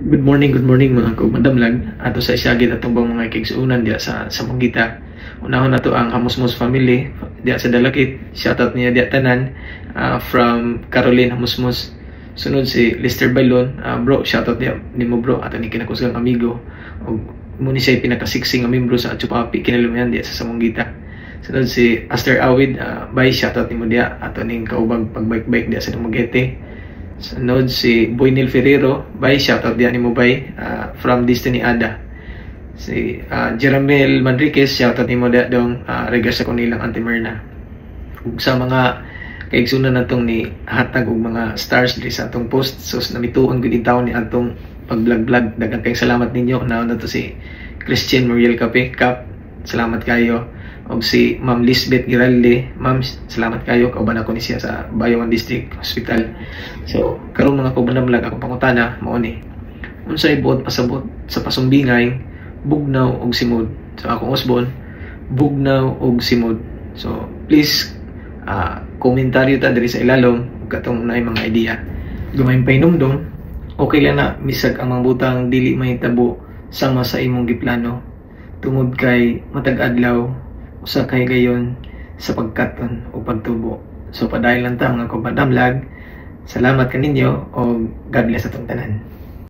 Good morning mga madamlag. Ato sa isagit atong bang mga kigsuunan diya sa Mangita. Unahon na to ang Hamusmus family diya sa Dalakit. Shoutout niya diya tanan from Caroline Hamusmus. Sunod si Lester Bailon. Bro, shoutout diya nimo bro. Ato ni kinakusgang amigo. Og muni siya pinakasiksing nga membro sa Chupapi kinalumayan diya sa Mangita. Sunod si Aster Awid. Bye, shoutout nimo diya. Ato ning kaubang pagbike-bike diya sa Dumaguete. Sunod si Boynil Ferrero, bye, shoutout diyan ni mo bye, from Destiny Ada. Si Jeramel Manriquez, shoutout ni mo dong regas sa kunilang Auntie Myrna. Ug sa mga kaigsunan natong ni hatag og mga stars diri sa atong post, so namituon gud taon ni atong pag-vlog. Daghang kay salamat ninyo. Naon na to si Christian Muriel Cape Cap, salamat kayo. Og si Ma'am Lisbeth Giralde, ma'am, salamat kayo. Kauban ako ni siya sa Bayawan District Hospital. So, karon mga kaubanamlag ako pangutana, mao ni. Unsay buot pasabot sa pasumbingay, bugnaw og simod. So, akong Osbon, bugnaw og simod. So, please, komentaryo ta diri sa ilalom katong naay mga idea. Gamay painumdum, okay lang na misag ang mga butang dili mahitabo sama sa imong giplano. Tungod kay matag adlaw usa kay gayon sa pagkaton o pagtubo. So padayon lang ta mga kapadamlag. Salamat kaninyo o God bless atong tanan.